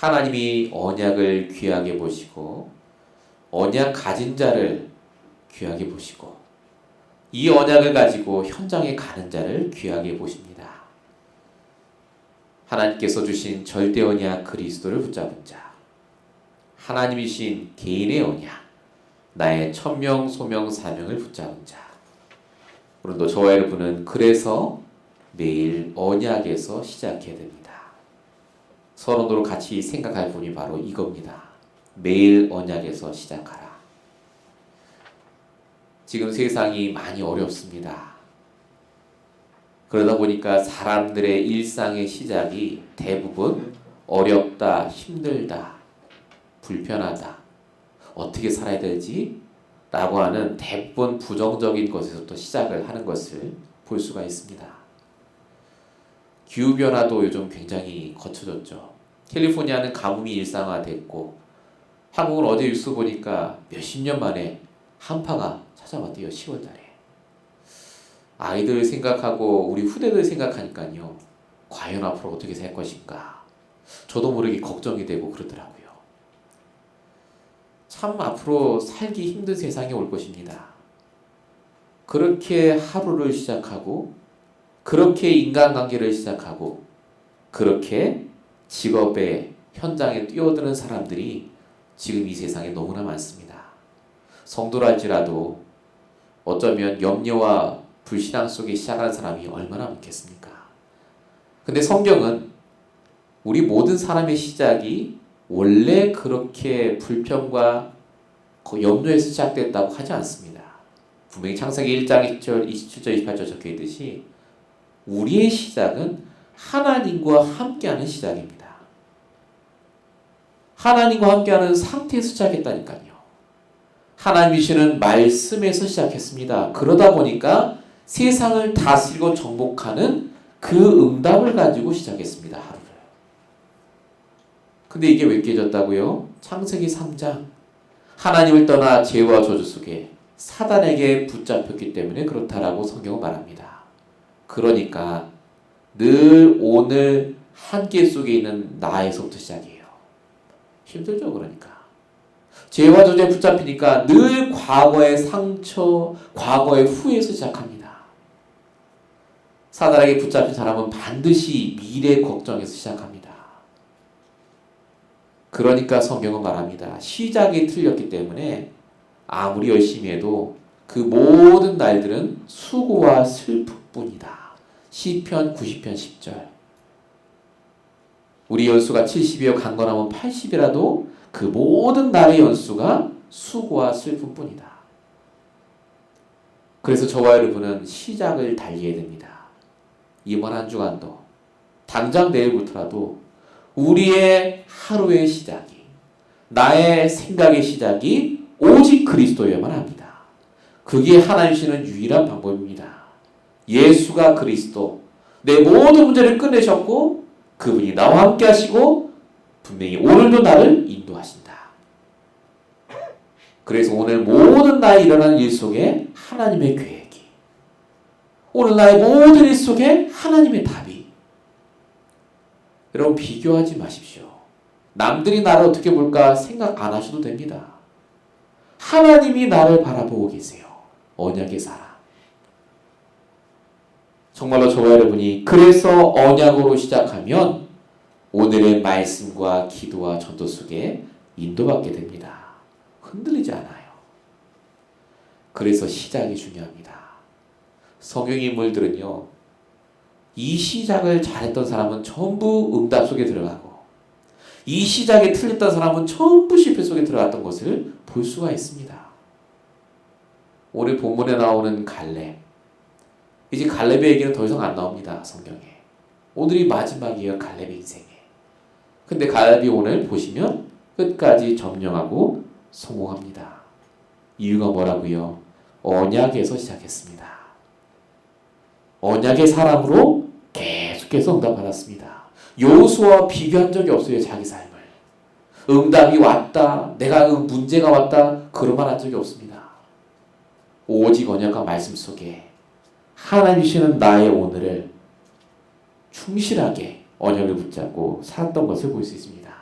하나님이 언약을 귀하게 보시고 언약 가진 자를 귀하게 보시고 이 언약을 가지고 현장에 가는 자를 귀하게 보십니다. 하나님께서 주신 절대 언약 그리스도를 붙잡은 자, 하나님이신 개인의 언약, 나의 천명, 소명, 사명을 붙잡은 자. 오늘도 저와 여러분은 그래서 매일 언약에서 시작해야 됩니다. 서론으로 같이 생각할 부분이 바로 이겁니다. 매일 언약에서 시작하라. 지금 세상이 많이 어렵습니다. 그러다 보니까 사람들의 일상의 시작이 대부분 어렵다, 힘들다, 불편하다, 어떻게 살아야 되지? 라고 하는 대부분 부정적인 것에서부터 시작을 하는 것을 볼 수가 있습니다. 기후변화도 요즘 굉장히 거쳐졌죠. 캘리포니아는 가뭄이 일상화됐고 한국은 어제 뉴스 보니까 몇십 년 만에 한파가 찾아왔대요. 10월달에. 아이들 생각하고 우리 후대들 생각하니까요. 과연 앞으로 어떻게 살 것인가. 저도 모르게 걱정이 되고 그러더라고요. 참 앞으로 살기 힘든 세상이 올 것입니다. 그렇게 하루를 시작하고 그렇게 인간관계를 시작하고 그렇게 직업의 현장에 뛰어드는 사람들이 지금 이 세상에 너무나 많습니다. 성도랄지라도 어쩌면 염려와 불신앙 속에 시작하는 사람이 얼마나 많겠습니까? 근데 성경은 우리 모든 사람의 시작이 원래 그렇게 불평과 염려에서 시작됐다고 하지 않습니다. 분명히 창세기 1장 20절, 27절, 28절 적혀있듯이 우리의 시작은 하나님과 함께하는 시작입니다. 하나님과 함께하는 상태에서 시작했다니까요. 하나님이시는 말씀에서 시작했습니다. 그러다 보니까 세상을 다스리고 정복하는 그 응답을 가지고 시작했습니다. 하루를. 근데 이게 왜 깨졌다고요? 창세기 3장 하나님을 떠나 죄와 저주 속에 사단에게 붙잡혔기 때문에 그렇다라고 성경은 말합니다. 그러니까 늘 오늘 한계 속에 있는 나에서부터 시작이에요. 힘들죠, 그러니까. 죄와 저주에 붙잡히니까 늘 과거의 상처, 과거의 후회에서 시작합니다. 사단에게 붙잡힌 사람은 반드시 미래 걱정에서 시작합니다. 그러니까 성경은 말합니다. 시작이 틀렸기 때문에 아무리 열심히 해도 그 모든 날들은 수고와 슬픔뿐이다. 시편 90편 10절. 우리 연수가 70이여 강건하면 80이라도 그 모든 날의 연수가 수고와 슬픔뿐이다. 그래서 저와 여러분은 시작을 달리해야 됩니다. 이번 한 주간도 당장 내일부터라도 우리의 하루의 시작이, 나의 생각의 시작이 오직 그리스도여야만 합니다. 그게 하나님 주시는 유일한 방법입니다. 예수가 그리스도, 내 모든 문제를 끝내셨고 그분이 나와 함께 하시고 분명히 오늘도 나를 인도하신다. 그래서 오늘 모든 나의 일어나는 일 속에 하나님의 계획이, 오늘 나의 모든 일 속에 하나님의 답이. 여러분 비교하지 마십시오. 남들이 나를 어떻게 볼까 생각 안 하셔도 됩니다. 하나님이 나를 바라보고 계세요. 언약의 사람. 정말로 저와 여러분이 그래서 언약으로 시작하면 오늘의 말씀과 기도와 전도 속에 인도받게 됩니다. 흔들리지 않아요. 그래서 시작이 중요합니다. 성경 인물들은요, 이 시작을 잘했던 사람은 전부 응답 속에 들어가고 이 시작에 틀렸던 사람은 전부 실패 속에 들어갔던 것을 볼 수가 있습니다. 오늘 본문에 나오는 갈렙, 이제 갈렙의 얘기는 더 이상 안 나옵니다. 성경에. 오늘이 마지막이에요. 갈렙의 인생에. 근데 갈렙이 오늘 보시면 끝까지 점령하고 성공합니다. 이유가 뭐라고요? 언약에서 시작했습니다. 언약의 사람으로 계속해서 응답받았습니다. 여호수아와 비교한 적이 없어요. 자기 삶을. 응답이 왔다, 내가 문제가 왔다, 그런 말 한 적이 없습니다. 오직 언약과 말씀 속에 하나님이시는 나의 오늘을 충실하게 언약을 붙잡고 살았던 것을 볼 수 있습니다.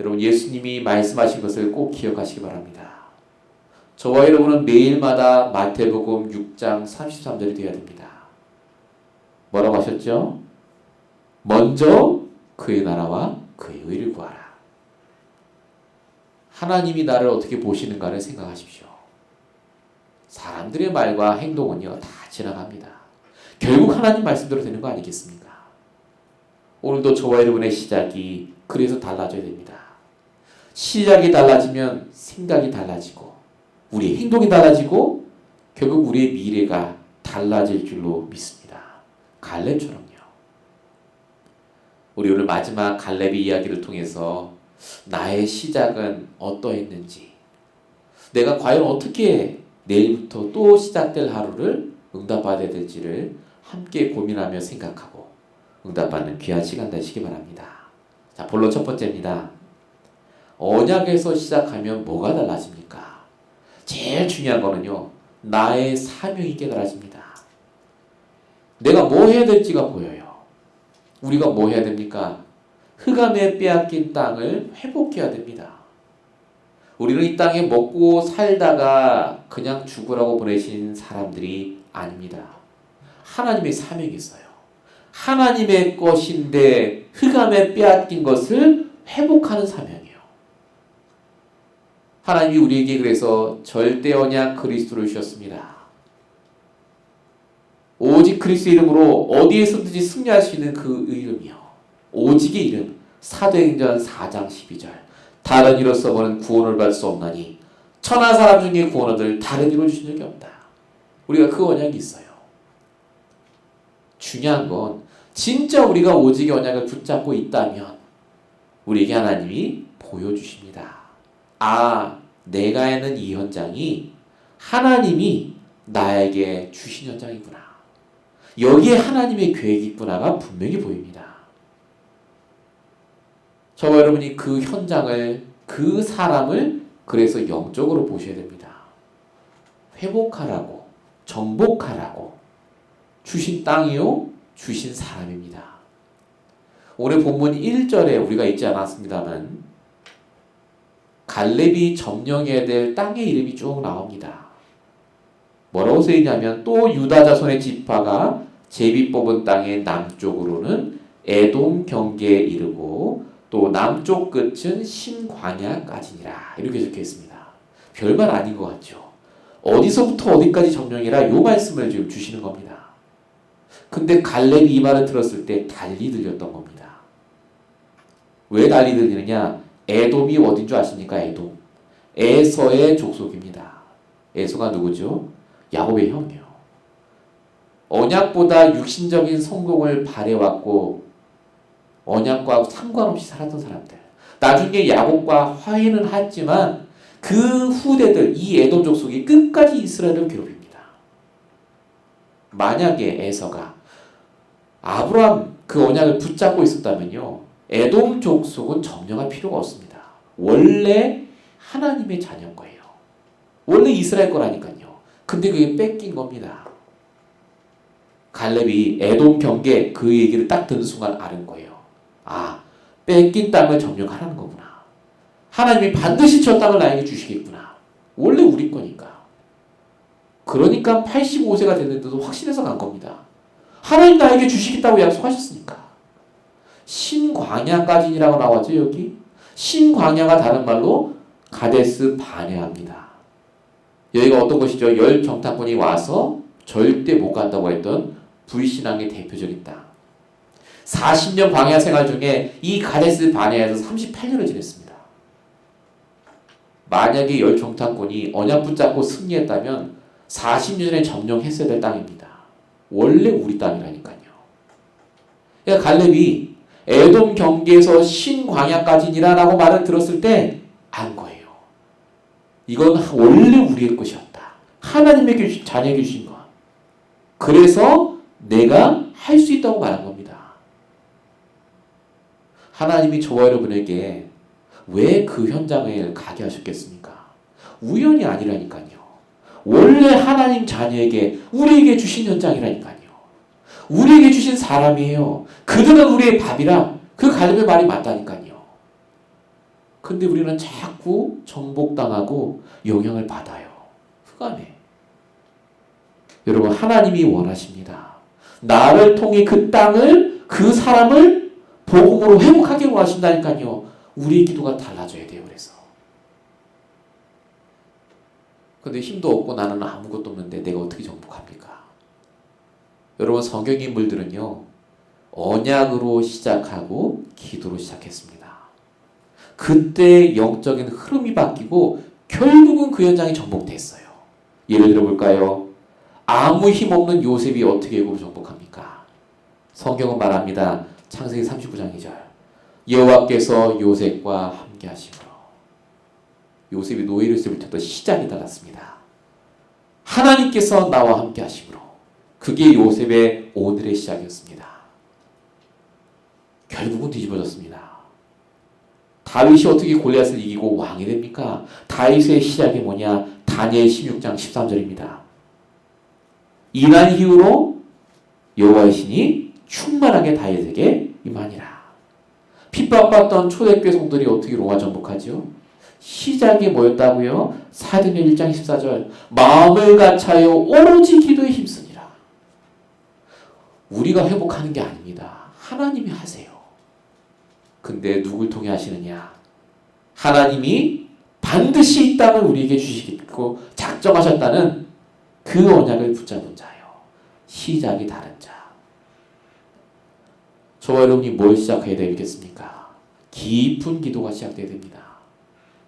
여러분 예수님이 말씀하신 것을 꼭 기억하시기 바랍니다. 저와 여러분은 매일마다 마태복음 6장 33절이 되어야 됩니다. 뭐라고 하셨죠? 먼저 그의 나라와 그의 의를 구하라. 하나님이 나를 어떻게 보시는가를 생각하십시오. 사람들의 말과 행동은요 다 지나갑니다. 결국 하나님 말씀대로 되는 거 아니겠습니까? 오늘도 저와 여러분의 시작이 그래서 달라져야 됩니다. 시작이 달라지면 생각이 달라지고 우리의 행동이 달라지고 결국 우리의 미래가 달라질 줄로 믿습니다. 갈렙처럼요. 우리 오늘 마지막 갈렙의 이야기를 통해서 나의 시작은 어떠했는지, 내가 과연 어떻게 내일부터 또 시작될 하루를 응답받아야 될지를 함께 고민하며 생각하고 응답받는 귀한 시간 되시기 바랍니다. 자, 본론 첫 번째입니다. 언약에서 시작하면 뭐가 달라집니까? 제일 중요한 거는요, 나의 사명이 깨달아집니다. 내가 뭐 해야 될지가 보여요. 우리가 뭐 해야 됩니까? 흑암에 빼앗긴 땅을 회복해야 됩니다. 우리는 이 땅에 먹고 살다가 그냥 죽으라고 보내신 사람들이 아닙니다. 하나님의 사명이 있어요. 하나님의 것인데 흑암에 빼앗긴 것을 회복하는 사명이에요. 하나님이 우리에게 그래서 절대 언약 그리스도를 주셨습니다. 오직 그리스도 이름으로 어디에서든지 승리할 수 있는 그 이름이요. 오직의 이름. 사도행전 4장 12절. 다른 이로 써보는 구원을 받을 수 없나니 천하 사람 중에 구원 얻을 다른 이로 주신 적이 없다. 우리가 그 언약이 있어요. 중요한 건 진짜 우리가 오직의 언약을 붙잡고 있다면 우리에게 하나님이 보여주십니다. 아, 내가 하는 이 현장이 하나님이 나에게 주신 현장이구나. 여기에 하나님의 계획이 있구나가 분명히 보입니다. 저와 여러분이 그 현장을, 그 사람을 그래서 영적으로 보셔야 됩니다. 회복하라고, 정복하라고 주신 땅이요, 주신 사람입니다. 오늘 본문 1절에 우리가 읽지 않았습니다만 갈렙이 점령해야 될 땅의 이름이 쭉 나옵니다. 뭐라고 쓰이냐면 또 유다 자손의 지파가 제비 뽑은 땅의 남쪽으로는 에돔 경계에 이르고 또 남쪽 끝은 신광야까지니라 이렇게 적혀 있습니다. 별말 아닌 것 같죠. 어디서부터 어디까지 점령이라 요 말씀을 지금 주시는 겁니다. 근데 갈렙이 이 말을 들었을 때 달리 들렸던 겁니다. 왜 달리 들리느냐? 에돔이 어딘 줄 아십니까? 에돔. 에서의 족속입니다. 에서가 누구죠? 야곱의 형이요. 언약보다 육신적인 성공을 바래왔고 언약과 상관없이 살았던 사람들. 나중에 야곱과 화해는 했지만 그 후대들, 이 에돔 족속이 끝까지 이스라엘을 괴롭힙니다. 만약에 에서가 아브라함 그 언약을 붙잡고 있었다면요, 에돔 족속은 점령할 필요가 없습니다. 원래 하나님의 자녀인 거예요. 원래 이스라엘 거라니까요. 근데 그게 뺏긴 겁니다. 갈렙이 에돔 경계 그 얘기를 딱 듣는 순간 아는 거예요. 아, 뺏긴 땅을 점령하라는 거구나. 하나님이 반드시 저 땅을 나에게 주시겠구나. 원래 우리 거니까. 그러니까 85세가 됐는데도 확신해서 간 겁니다. 하나님 나에게 주시겠다고 약속하셨으니까. 신광야까지니라고 나왔죠, 여기. 신광야가 다른 말로 가데스 바네아입니다. 여기가 어떤 것이죠? 열 정탐꾼이 와서 절대 못 간다고 했던 불신앙의 대표적인 땅. 40년 광야 생활 중에 이 가데스 바네아에서 38년을 지냈습니다. 만약에 열 정탐꾼이 언약 붙잡고 승리했다면 40년에 점령했어야 될 땅입니다. 원래 우리 땅이라니까요. 그러니까 갈렙이 에돔 경계에서 신광야까지니라라고 말을 들었을 때 안 거예요. 이건 원래 우리의 것이었다. 하나님에게 자녀에게 주신 것. 그래서 내가 할 수 있다고 말한 겁니다. 하나님이 저와 여러분에게 왜 그 현장을 가게 하셨겠습니까? 우연이 아니라니까요. 원래 하나님 자녀에게 우리에게 주신 현장이라니까요. 우리에게 주신 사람이에요. 그들은 우리의 밥이라 그 갈렙의 말이 맞다니까요. 근데 우리는 자꾸 정복당하고 영향을 받아요. 흑암에. 여러분, 하나님이 원하십니다. 나를 통해 그 땅을, 그 사람을 복음으로 회복하게 원하신다니까요. 우리의 기도가 달라져야 돼요. 그래서. 근데 힘도 없고 나는 아무것도 없는데 내가 어떻게 정복합니까? 여러분, 성경 인물들은요, 언약으로 시작하고 기도로 시작했습니다. 그때 영적인 흐름이 바뀌고 결국은 그 현장이 정복됐어요. 예를 들어볼까요? 아무 힘없는 요셉이 어떻게 애굽을 정복합니까? 성경은 말합니다. 창세기 39장 2절. 여호와께서 요셉과 함께 하심으로. 요셉이 노예를 때부터 시작이 달랐습니다. 하나님께서 나와 함께 하심으로. 그게 요셉의 오늘의 시작이었습니다. 결국은 뒤집어졌습니다. 다윗이 어떻게 골리앗을 이기고 왕이 됩니까? 다윗의 시작이 뭐냐? 다니엘 16장 13절입니다. 이날 이후로 여호와의 신이 충만하게 다윗에게 임하니라. 핍박받던 초대교회 성도들이 어떻게 로마 정복하죠? 시작이 뭐였다고요? 사도행전 1장 14절. 마음을 같이하여 오로지 기도에 힘쓰니라. 우리가 회복하는 게 아닙니다. 하나님이 하세요. 근데 누굴 통해 하시느냐? 하나님이 반드시 이 땅을 우리에게 주시겠고 작정하셨다는 그 언약을 붙잡은 자요. 시작이 다른 자. 저와 여러분이 뭘 시작해야 되겠습니까? 깊은 기도가 시작돼야 됩니다.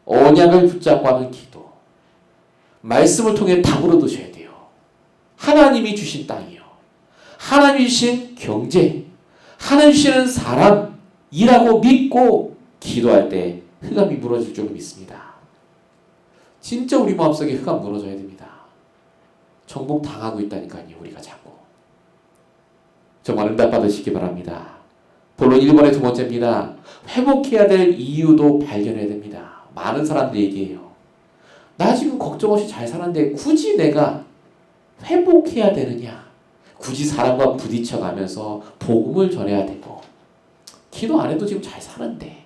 언약을 붙잡고 하는 기도. 말씀을 통해 답을 얻으셔야 돼요. 하나님이 주신 땅이요. 하나님이 주신 경제. 하나님 주시는 사람. 이라고 믿고 기도할 때 흑암이 무너질 줄 믿습니다. 진짜 우리 마음속에 흑암 무너져야 됩니다. 정복 당하고 있다니까요. 우리가 자꾸. 정말 응답 받으시기 바랍니다. 본론 1번의 두 번째입니다. 회복해야 될 이유도 발견해야 됩니다. 많은 사람들이 얘기해요. 나 지금 걱정 없이 잘 사는데 굳이 내가 회복해야 되느냐? 굳이 사람과 부딪혀가면서 복음을 전해야 되고 기도 안 해도 지금 잘 사는데.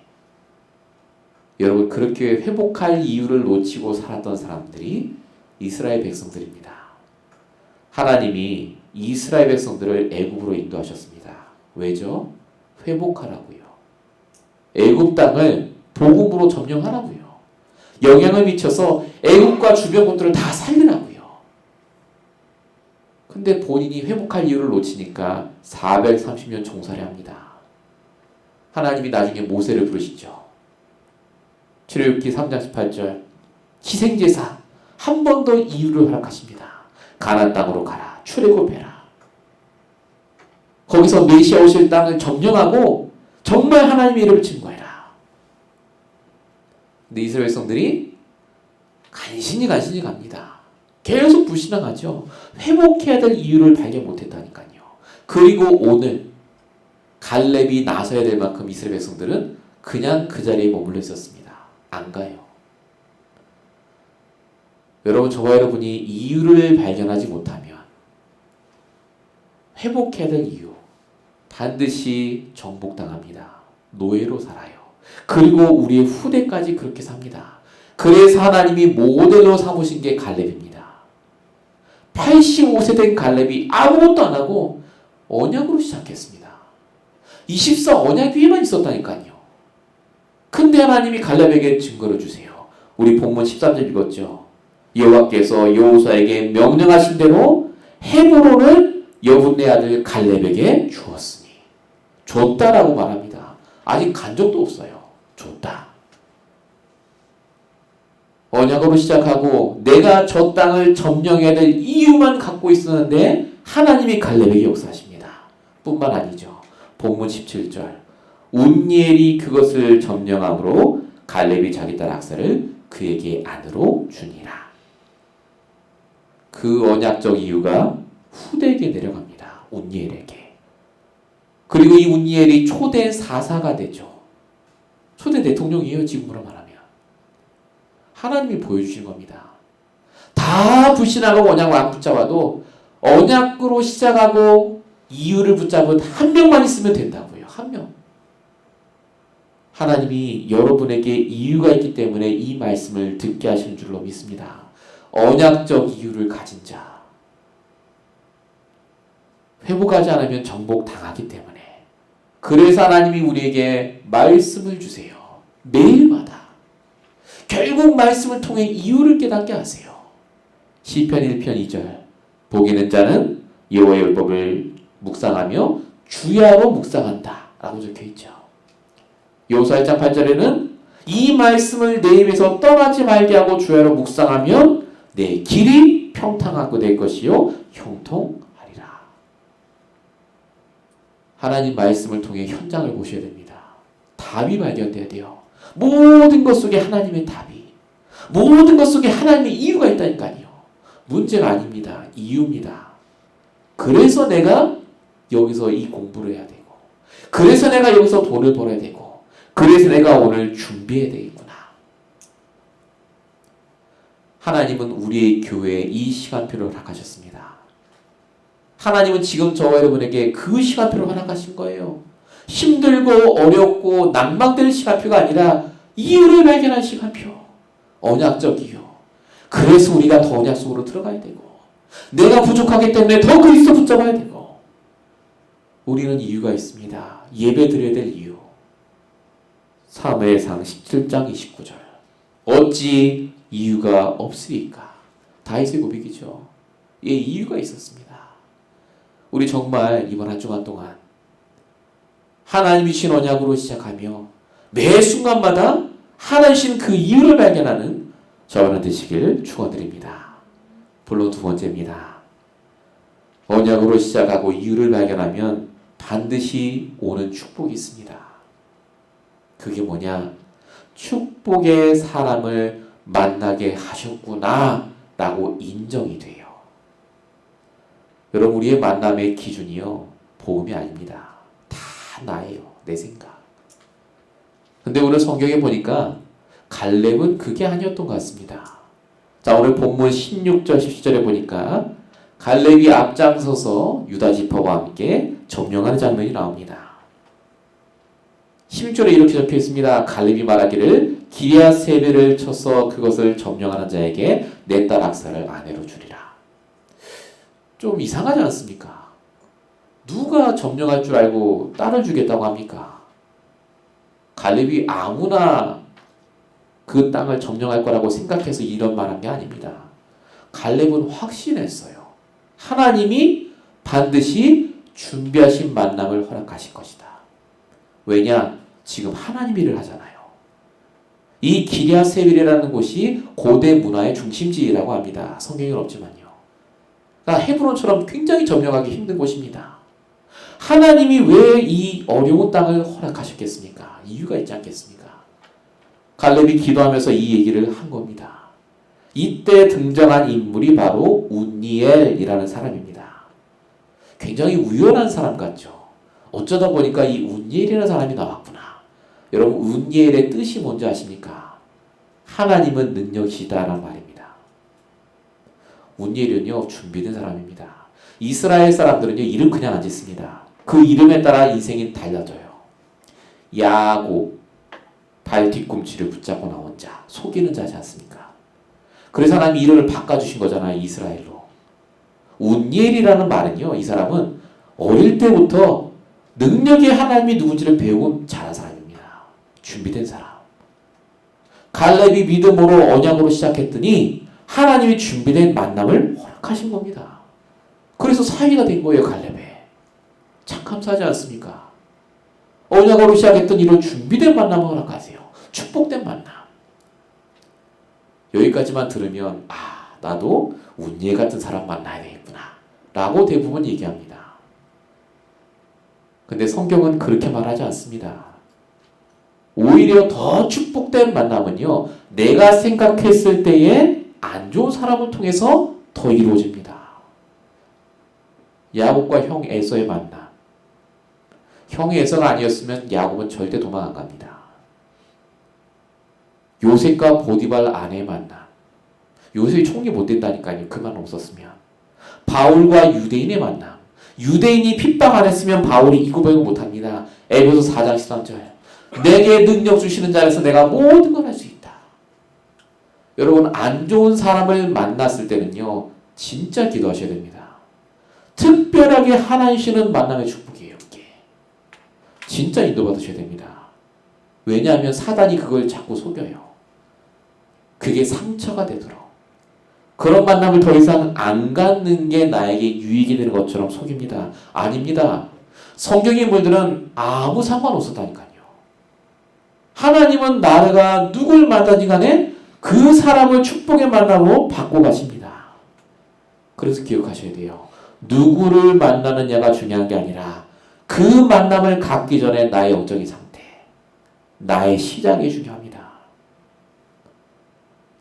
여러분, 그렇게 회복할 이유를 놓치고 살았던 사람들이 이스라엘 백성들입니다. 하나님이 이스라엘 백성들을 애굽으로 인도하셨습니다. 왜죠? 회복하라고요. 애굽 땅을 복음으로 점령하라고요. 영향을 미쳐서 애굽과 주변 곳들을 다 살리라고요. 근데 본인이 회복할 이유를 놓치니까 430년 종살이합니다. 하나님이 나중에 모세를 부르시죠. 출애굽기 3장 18절. 희생제사 한 번 더 이유를 허락하십니다. 가나안 땅으로 가라. 출애굽해라. 거기서 메시아 오실 땅을 점령하고 정말 하나님의 이름을 증거해라. 근데 이스라엘 백성들이 간신히 갑니다. 계속 불신앙하죠. 회복해야 될 이유를 발견 못했다니까요. 그리고 오늘 갈렙이 나서야 될 만큼 이스라엘 백성들은 그냥 그 자리에 머물러 있었습니다. 안 가요. 여러분, 저와 여러분이 이유를 발견하지 못하면 회복해야 될 이유 반드시 정복당합니다. 노예로 살아요. 그리고 우리의 후대까지 그렇게 삽니다. 그래서 하나님이 모델로 삼으신 게 갈렙입니다. 85세 된 갈렙이 아무것도 안 하고 언약으로 시작했습니다. 24 언약 위에만 있었다니까요. 근데 하나님이 갈렙에게 증거를 주세요. 우리 본문 13절 읽었죠. 여호와께서 여호수아에게 명령하신 대로 헤브론을 여분네 아들 갈렙에게 주었으니. 줬다라고 말합니다. 아직 간 적도 없어요. 줬다. 언약으로 시작하고 내가 저 땅을 점령해야 될 이유만 갖고 있었는데 하나님이 갈렙에게 역사하십니다. 뿐만 아니죠. 본문 17절. 운니엘이 그것을 점령함으로 갈렙이 자기 딸 악사를 그에게 아내로 주니라. 그 언약적 이유가 후대에게 내려갑니다. 운니엘에게. 그리고 이 운니엘이 초대 사사가 되죠. 초대 대통령이에요. 지금으로 말하면. 하나님이 보여주신 겁니다. 다 불신하고 언약을 안 붙잡아도 언약으로 시작하고 이유를 붙잡은 한 명만 있으면 된다고요. 한 명. 하나님이 여러분에게 이유가 있기 때문에 이 말씀을 듣게 하시는 줄로 믿습니다. 언약적 이유를 가진 자. 회복하지 않으면 정복당하기 때문에. 그래서 하나님이 우리에게 말씀을 주세요. 매일마다. 결국 말씀을 통해 이유를 깨닫게 하세요. 시편 1편 2절. 복 있는 자는 여호와의 율법을 묵상하며 주야로 묵상한다 라고 적혀있죠. 여호수아 1장 8절에는 이 말씀을 내 입에서 떠나지 말게 하고 주야로 묵상하면 내 길이 평탄하고 될 것이요 형통하리라. 하나님 말씀을 통해 현장을 보셔야 됩니다. 답이 발견돼야 돼요. 모든 것 속에 하나님의 답이, 모든 것 속에 하나님의 이유가 있다니까요. 문제가 아닙니다. 이유입니다. 그래서 내가 여기서 이 공부를 해야 되고, 그래서 내가 여기서 돈을 벌어야 되고, 그래서 내가 오늘 준비해야 되겠구나. 하나님은 우리의 교회에 이 시간표를 허락하셨습니다. 하나님은 지금 저와 여러분에게 그 시간표를 허락하신 거예요. 힘들고 어렵고 난망될 시간표가 아니라 이유를 발견한 시간표. 언약적 이유. 그래서 우리가 더 언약 속으로 들어가야 되고, 내가 부족하기 때문에 더 그리스도 붙잡아야 되고, 우리는 이유가 있습니다. 예배 드려야 될 이유. 사무엘상 17장 29절. 어찌 이유가 없으리까? 다윗의 고백이죠. 예, 이유가 있었습니다. 우리 정말 이번 한 주간 동안 하나님이 주신 언약으로 시작하며 매 순간마다 하나님 주신 그 이유를 발견하는 저와는 되시길 축원드립니다. 본론 두 번째입니다. 언약으로 시작하고 이유를 발견하면 반드시 오는 축복이 있습니다. 그게 뭐냐? 축복의 사람을 만나게 하셨구나 라고 인정이 돼요. 여러분, 우리의 만남의 기준이요, 복음이 아닙니다. 다 나예요. 내 생각. 근데 오늘 성경에 보니까 갈렙은 그게 아니었던 것 같습니다. 자, 오늘 본문 16절 17절에 보니까 갈렙이 앞장서서 유다 지파와 함께 점령하는 장면이 나옵니다. 16절에 이렇게 적혀 있습니다. 갈렙이 말하기를 기럇세벨을 쳐서 그것을 점령하는 자에게 내 딸 악사를 아내로 주리라. 좀 이상하지 않습니까? 누가 점령할 줄 알고 딸을 주겠다고 합니까? 갈렙이 아무나 그 땅을 점령할 거라고 생각해서 이런 말한 게 아닙니다. 갈렙은 확신했어요. 하나님이 반드시 준비하신 만남을 허락하신 것이다. 왜냐? 지금 하나님 일을 하잖아요. 이 기럇세벨이라는 곳이 고대 문화의 중심지라고 합니다. 성경에는 없지만요. 그러니까 헤브론처럼 굉장히 점령하기 힘든 곳입니다. 하나님이 왜 이 어려운 땅을 허락하셨겠습니까? 이유가 있지 않겠습니까? 갈렙이 기도하면서 이 얘기를 한 겁니다. 이때 등장한 인물이 바로 운니엘이라는 사람입니다. 굉장히 우연한 사람 같죠? 어쩌다 보니까 이 운니엘이라는 사람이 나왔구나. 여러분, 운니엘의 뜻이 뭔지 아십니까? 하나님은 능력이시다라는 말입니다. 운니엘은요, 준비된 사람입니다. 이스라엘 사람들은요, 이름 그냥 안 짓습니다. 그 이름에 따라 인생이 달라져요. 야곱, 발 뒤꿈치를 붙잡고 나온 자, 속이는 자지 않습니까? 그래서 하나님이 이름을 바꿔주신 거잖아요, 이스라엘로. 운니엘이라는 말은요, 이 사람은 어릴 때부터 능력의 하나님이 누군지를 배운 잘한 사람입니다. 준비된 사람. 갈렙이 믿음으로 언약으로 시작했더니 하나님이 준비된 만남을 허락하신 겁니다. 그래서 사위가 된 거예요, 갈렙에. 참 감사하지 않습니까? 언약으로 시작했던 이런 준비된 만남을 허락하세요. 축복된 만남. 여기까지만 들으면 나도 운니엘 같은 사람 만나야 되겠구나 라고 대부분 얘기합니다. 근데 성경은 그렇게 말하지 않습니다. 오히려 더 축복된 만남은요, 내가 생각했을 때에 안 좋은 사람을 통해서 더 이루어집니다. 야곱과 형 에서의 만남. 형이 에서가 아니었으면 야곱은 절대 도망 안 갑니다. 요셉과 보디발 아내의 만남. 요셉이 총리 못 된다니까요. 그만 없었으면. 바울과 유대인의 만남. 유대인이 핍박 안 했으면 바울이 이구백을 못합니다. 에베소 4장 13절. 내게 능력 주시는 자에서 내가 모든 걸 할 수 있다. 여러분, 안 좋은 사람을 만났을 때는요, 진짜 기도하셔야 됩니다. 특별하게 하나님 주시는 만남의 축복이에요. 이게 진짜 인도받으셔야 됩니다. 왜냐하면 사단이 그걸 자꾸 속여요. 그게 상처가 되도록. 그런 만남을 더 이상 안 갖는 게 나에게 유익이 되는 것처럼 속입니다. 아닙니다. 성경의 물들은 아무 상관없었다니까요. 하나님은 나가 누굴 만나든 간에 그 사람을 축복의 만남으로 바꿔 가십니다. 그래서 기억하셔야 돼요. 누구를 만나느냐가 중요한 게 아니라 그 만남을 갖기 전에 나의 영적인 상태, 나의 시작이 중요합니다.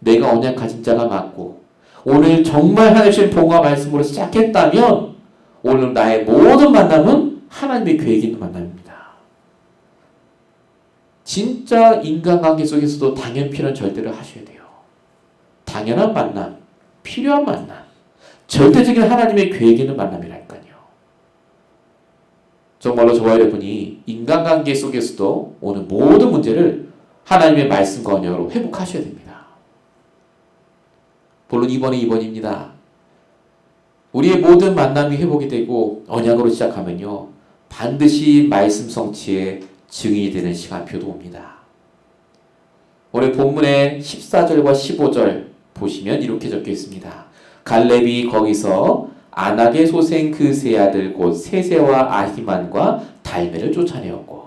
내가 언약 가진 자가 맞고 오늘 정말 하나님의 복음과 말씀으로 시작했다면 오늘 나의 모든 만남은 하나님의 계획이 있는 만남입니다. 진짜 인간관계 속에서도 당연 필요한 절대를 하셔야 돼요. 당연한 만남, 필요한 만남, 절대적인 하나님의 계획이 있는 만남이라니까요. 정말로 저와 여러분이 인간관계 속에서도 오늘 모든 문제를 하나님의 말씀과 언약으로 회복하셔야 됩니다. 물론 이번에 이번입니다. 우리의 모든 만남이 회복이 되고 언약으로 시작하면요, 반드시 말씀 성취의 증인이 되는 시간표도 옵니다. 오늘 본문의 14절과 15절 보시면 이렇게 적혀 있습니다. 갈렙이 거기서 아낙의 소생 그 세 아들 곧 세세와 아히만과 달메를 쫓아내었고.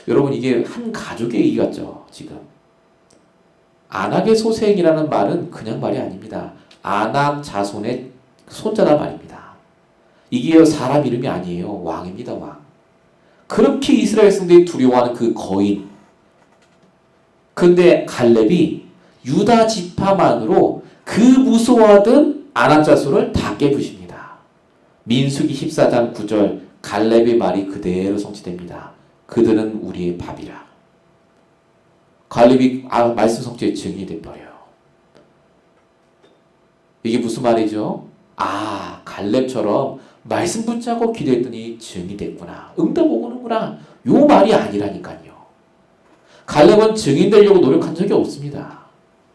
여러분, 이게 한 가족의 얘기 같죠? 지금 아낙의 소생이라는 말은 그냥 말이 아닙니다. 아낙 자손의 손자란 말입니다. 이게 사람 이름이 아니에요. 왕입니다. 왕. 그렇게 이스라엘 성들이 두려워하는 그 거인. 근데 갈렙이 유다 지파만으로 그 무서워하던 아낙 자손을 다 깨부십니다. 민수기 14장 9절 갈렙의 말이 그대로 성취됩니다. 그들은 우리의 밥이라. 갈렙이 말씀 성취의 증인이 돼버려요. 이게 무슨 말이죠? 갈렙처럼 말씀 붙잡고 기도했더니 증이 됐구나. 응답 오는구나. 요 말이 아니라니까요. 갈렙은 증인 되려고 노력한 적이 없습니다.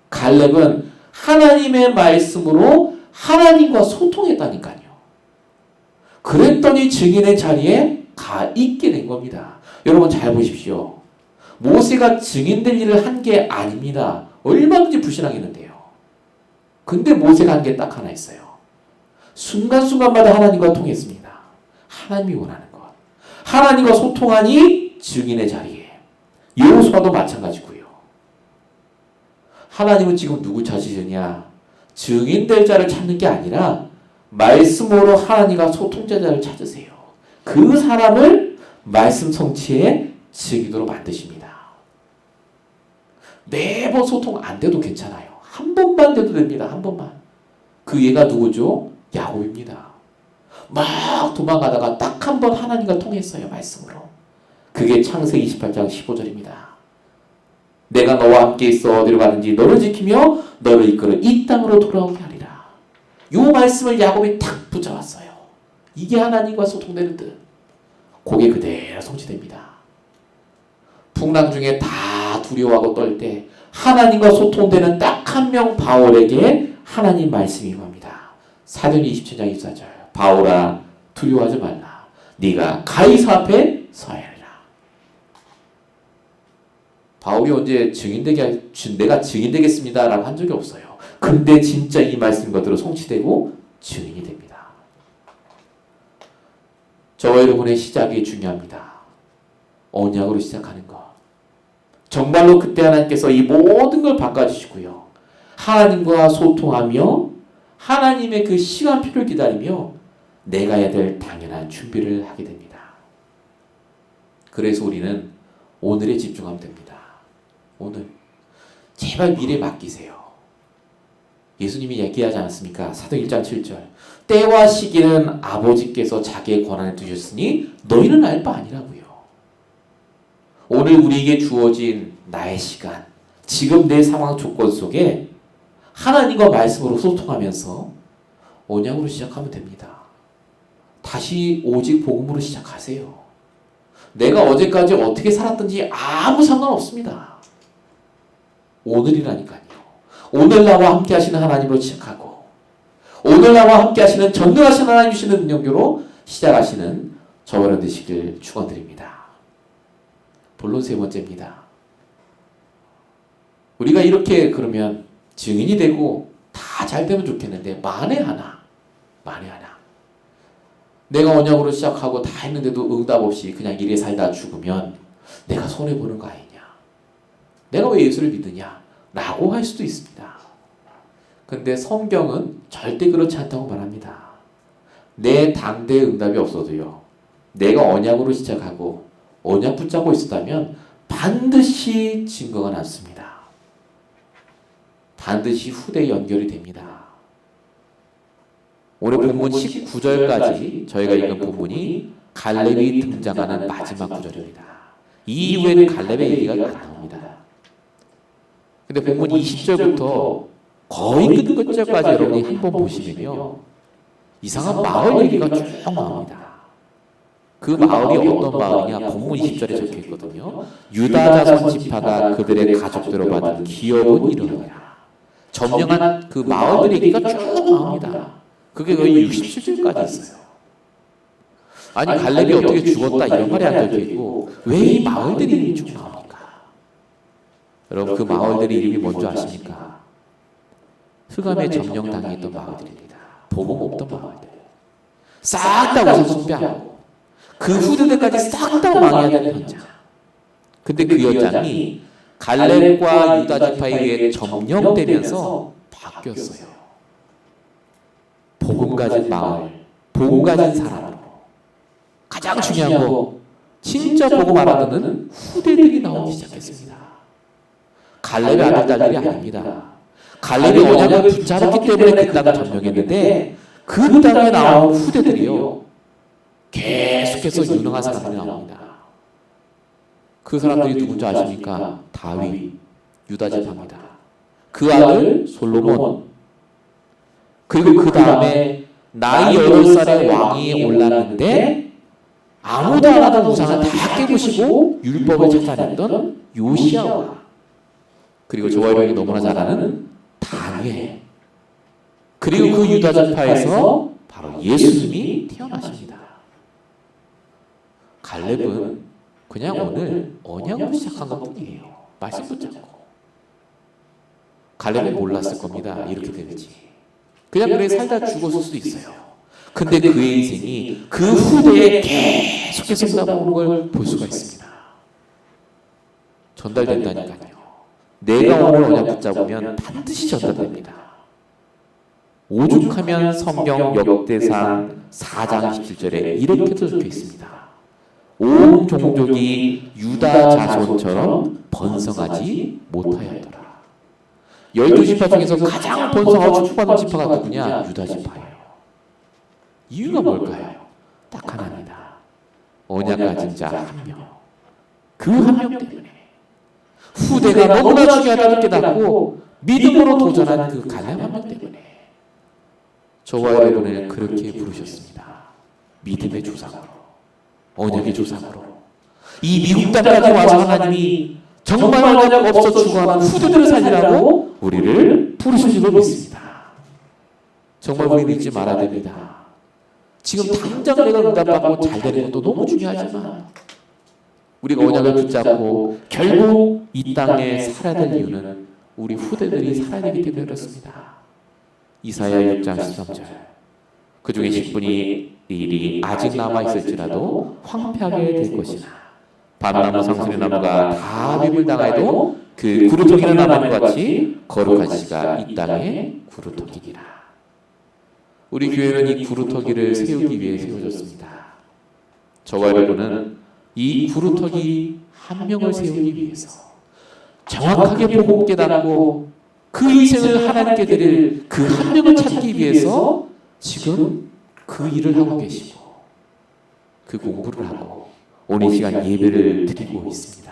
갈렙은 하나님의 말씀으로 하나님과 소통했다니까요. 그랬더니 증인의 자리에 가 있게 된 겁니다. 여러분 잘 보십시오. 모세가 증인될 일을 한 게 아닙니다. 얼마든지 불신하겠는데요. 근데 모세가 한 게 딱 하나 있어요. 순간순간마다 하나님과 통했습니다. 하나님이 원하는 것. 하나님과 소통하니 증인의 자리에. 여호수아도 마찬가지고요. 하나님은 지금 누구 찾으시냐? 증인될 자를 찾는 게 아니라 말씀으로 하나님과 소통자를 찾으세요. 그 사람을 말씀 성취의 증인으로 만드십니다. 매번 소통 안 돼도 괜찮아요. 한 번만 돼도 됩니다. 한 번만. 그 얘가 누구죠? 야곱입니다. 막 도망가다가 딱 한 번 하나님과 통했어요. 말씀으로. 그게 창세기 28장 15절입니다. 내가 너와 함께 있어 어디로 가는지 너를 지키며 너를 이끌어 이 땅으로 돌아오게 하리라. 요 말씀을 야곱이 탁 붙잡았어요. 이게 하나님과 소통되는 듯. 그게 그대로 성취됩니다. 풍랑 중에 다 두려워하고 떨 때 하나님과 소통되는 딱 한 명 바울에게 하나님 말씀이 임합니다. 사도행전 27장 24절 바울아 두려워하지 말라. 네가 가이사 앞에 서야 하리라. 바울이 언제 내가 증인되겠습니다 라고 한 적이 없어요. 근데 진짜 이 말씀 것대로 성취되고 증인이 됩니다. 저와 여러분의 시작이 중요합니다. 언약으로 시작하는 것. 정말로 그때 하나님께서 이 모든 걸 바꿔주시고요. 하나님과 소통하며 하나님의 그 시간표를 기다리며 내가 해야 될 당연한 준비를 하게 됩니다. 그래서 우리는 오늘에 집중하면 됩니다. 오늘. 제발 미래 맡기세요. 예수님이 얘기하지 않았습니까? 사도행 1장 7절 때와 시기는 아버지께서 자기의 권한에 두셨으니 너희는 알 바 아니라고요. 오늘 우리에게 주어진 나의 시간, 지금 내 상황 조건 속에 하나님과 말씀으로 소통하면서 언약으로 시작하면 됩니다. 다시 오직 복음으로 시작하세요. 내가 어제까지 어떻게 살았든지 아무 상관없습니다. 오늘이라니까요. 오늘 나와 함께 하시는 하나님으로 시작하고 오늘 나와 함께 하시는 전능하신 하나님 주시는 능력으로 시작하시는 저와 되시길 축원드립니다. 본론 세 번째입니다. 우리가 이렇게 그러면 증인이 되고 다 잘 되면 좋겠는데 만에 하나 내가 언약으로 시작하고 다 했는데도 응답 없이 그냥 이래 살다 죽으면 내가 손해보는 거 아니냐, 내가 왜 예수를 믿느냐 라고 할 수도 있습니다. 근데 성경은 절대 그렇지 않다고 말합니다. 내 당대의 응답이 없어도요, 내가 언약으로 시작하고 언약 붙잡고 있었다면 반드시 증거가 났습니다. 반드시 후대에 연결이 됩니다. 오늘 본문 19절까지 저희가 읽은 본문이 갈렙이 등장하는 마지막 구절입니다. 이 이후에는 갈렙의 얘기가 나옵니다. 근데 본문 20절부터 거의 끝끝절까지 여러분이 한번 보시면요, 이상한 마을 얘기가 쭉 나옵니다. 그 마을이 어떤 마을이냐, 본문 20절에 적혀 있거든요. 유다 자손 지파가 그들의 가족대로 받은 기업은 이러하니라. 점령한 그 마을들 얘기가 쭉 나옵니다. 그게 거의 67절까지 있어요. 아니 갈렙이 어떻게 죽었다 이런 말이 안 적혀있고 왜 이 마을들 이름이 쭉 나옵니까? 여러분 그 마을들의 이름이 뭔지 아십니까? 흑암에 점령당했던 마을들입니다. 복음 없던 마을들. 싹 다 우상 숭배하고 그 후대들까지 싹 다 망해야 되는 현장. 근데 그 현장이 갈렙과 유다 지파에 의해 점령되면서 바뀌었어요. 복음 가진 마을, 복음 가진 사람으로. 가장 중요한 거, 진짜 복음 알아듣는 후대들이 나오기 시작했습니다. 갈렙의 아들 딸들이 아닙니다. 갈렙이 언약을 붙잡았기 때문에 그 땅을 점령했는데 그 땅에 나온 후대들이요, 계속해서 유능한 사람들이 나옵니다. 그 사람들이 누군지 아십니까? 다윗, 유다 지파입니다. 그 아들 솔로몬, 그리고 그 다음에 나이 8살에 왕위에 올랐는데 아무도 안 하던 우상을 다 깨부시고 율법을 찾아냈던 요시야와, 그리고 저와 여러분이 너무나 잘 아는 다니엘, 그리고 그 유다 지파에서 바로 예수님이 태어나십니다. 갈렙은 그냥 오늘 언약으로 시작한 것뿐이에요. 말씀 붙잡고. 갈렙은 몰랐을 겁니다. 이렇게 될지. 그냥 그래 살다 죽었을 수도 있어요. 근데 그의 인생이 그 후대에 계속해서 나오는 걸 볼 수가 있습니다. 전달된다니까요. 내가 오늘 언약 붙잡으면 반드시 전달됩니다. 오죽하면 성경 역대상 4장 17절에 이렇게 적혀 있습니다. 온 종족이 유다 자손처럼 번성하지 못하였더라. 12지파 중에서 가장 번성하고 축복받는 지파가 누구냐? 유다 지파예요. 이유가 뭘까요? 딱 하나입니다. 언약 가진 자 한 명. 그 한 명 때문에 후대가 너무나 중요하다는 깨닫고 믿음으로 도전한 그 갈렙 한 명 때문에 저와 여러분을 그렇게 부르셨습니다. 믿음의 조상으로, 언약의 조상으로. 이 미국 땅까지 와서 하나님이 정말 언약 없어 죽어가는 후대들을 살리라고 우리를 부르신 줄로 믿습니다. 정말 우리는 잊지 말아야 됩니다. 지금 당장 내가 응답받고 잘 되는 것도 너무 중요하지만 우리가 언약을 붙잡고 결국 이 땅에 살아야 될 이유는 우리 후대들이 살아야 되기 때문에 그렇습니다. 이사야 6장 13절. 그 중에 10분의 1이 아직 남아있을지라도 황폐하게 될 것이나 밤나무 상수리 나무가 다 멸을 당해도 그 구루터기는 나무 같이 거룩한 씨가 이 땅에 구루터기니라. 우리 교회는 이 구루터기를 세우기 위해 세워졌습니다. 저와 여러분은 이 구루터기 한 명을 세우기 위해서 정확하게 보고 깨닫고 그 인생을 하나님께 드릴 그 한 명을 찾기 위해서 지금 그 일을 하고 계시고 그 공부를 하고 오늘 이 시간 예배를 드리고 있습니다.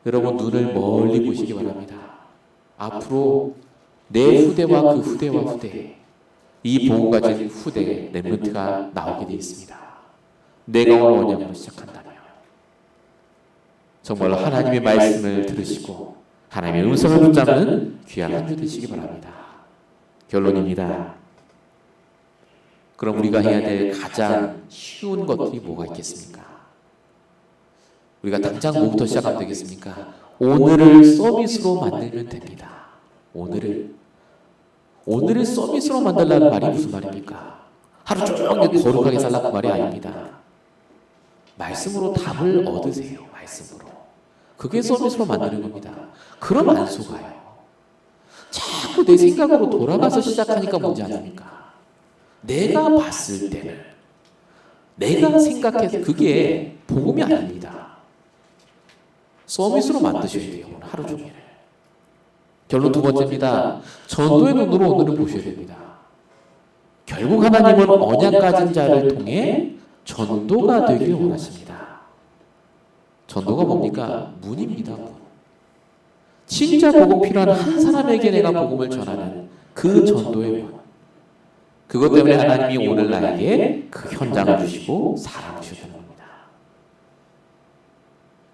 여러분 눈을 멀리 보시기 바랍니다. 앞으로 내 후대와 그 후대와 후대, 이 복음 가진 후대 렘넌트가 나오게 되어 있습니다. 내가 오늘 언약으로 시작한다면 정말로 하나님의 말씀을 들으시고 하나님의 음성을 붙잡는 귀한 한 주 되시기 바랍니다. 결론입니다. 그럼 우리가 해야 될 가장 쉬운 것들이 뭐가 있겠습니까? 우리가 당장 뭐부터 시작하면 되겠습니까? 오늘을 서비스로 만들면 됩니다. 오늘을 서비스로 만들라는 말이 무슨 말입니까? 하루 종일 거룩하게 살라는 말이 아닙니다. 말씀으로 답을 얻으세요. 말씀으로. 그게 서비스로 만드는 겁니다. 그럼 안 속아요. 자꾸 내 생각으로 돌아가서 시작하니까 뭔지 아십니까? 내가 봤을 때는, 내가 생각해서 그게 복음이 아닙니다. 서비스로 만드셔야 돼요. 하루 종일. 결론 두 번째입니다. 전도의 눈으로 오늘을 보셔야 됩니다. 결국 하나님은 언약 가진 자를 통해 전도가 되길 원하십니다. 전도가 뭡니까? 문입니다. 문. 진짜 복음 필요한 한 사람에게 내가 복음을 전하는 그 전도의 문. 그것 때문에 하나님이 오늘 나에게 그 현장을 주시고 사람을 주시는 겁니다.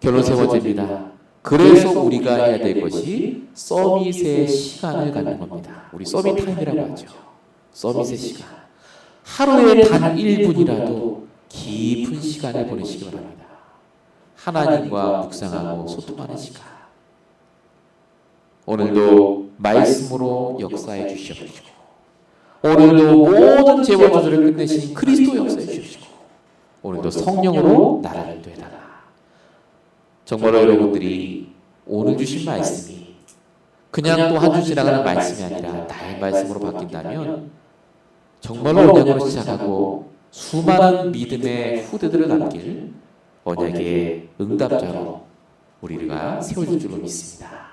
결론 세 번째입니다. 그래서 우리가 해야 될 것이 서밋의 시간을 갖는 겁니다. 우리 서밋 타임이라고 하죠. 서밋의 시간. 하루에 단 1분이라도 깊은 시간을 보내시기 바랍니다. 하나님과 묵상하고 소통하는 시간. 오늘도 말씀으로 역사해 주시옵시고 오늘도 모든 죄와 저주를 끝내신 그리스도 역사해 주시옵시고 오늘도 성령으로 나라를 인도해달라. 정말로 여러분들이 오늘 주신 말씀이 그냥 또 한 주 지나가는 말씀이 아니라 나의 말씀으로 바뀐다면 정말로 언약으로 시작하고 수많은 믿음의 후대들을 남길 언약의 응답자로 우리가 세워질 줄로 믿습니다.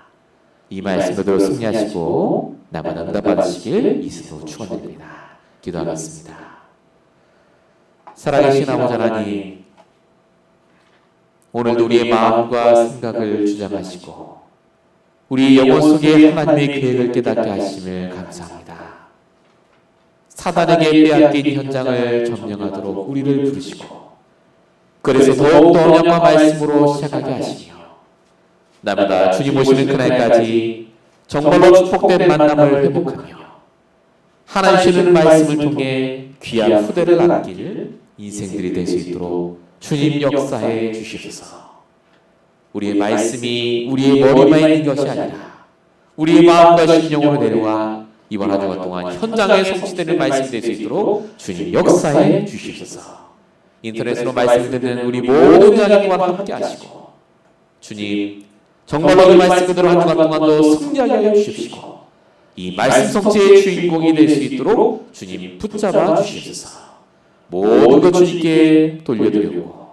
이 말씀 그대로 승리하시고 나만 응답 받으시길 이스로 축원드립니다. 기도하겠습니다. 살아계신 아버지 하나님, 오늘도 우리의 마음과 생각을 주장하시고 우리 영혼 속에 하나님의 계획을 깨닫게 하심을 감사합니다. 사단에게 빼앗긴 현장을 점령하도록 우리를 부르시고 그래서 더욱더 언약과 말씀으로 시작하게 하시며 나보다 주님 오시는 그날까지 정말로 축복된 만남을 회복하며 하나님 주시는 말씀을 통해 귀한 후대를 남길 인생들이 될 수 있도록 주님 역사해 주시옵소서. 우리의 말씀이 우리의 머리만 있는 것이 아니라 우리의 마음과 심령으로 내려와 이번 한 주간 동안 현장에 성취되는 말씀이 될 수 있도록 주님 역사해 주시옵소서. 인터넷으로 말씀 듣는 우리 모든 자녀와 함께 하시고 주님 정말로 이 말씀 그대로 한 주간 동안도 승리하게 하여 주십시오. 이 말씀 성취의 주인공이 될 수 있도록 주님 붙잡아 주시옵소서. 모든 것 주님께 돌려드리고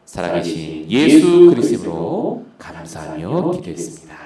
살아계신 예수 그리스도로 감사하며 기도했습니다.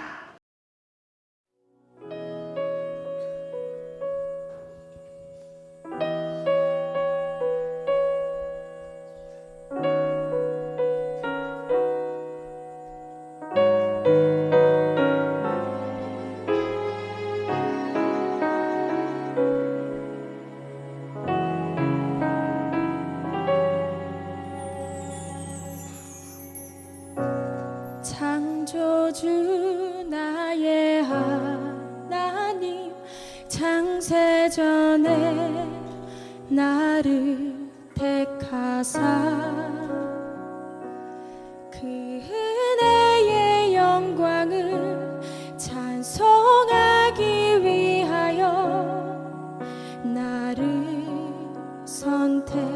창조주 나의 하나님 창세전에 나를 택하사 그 은혜의 영광을 찬송하기 위하여 나를 선택하셨네.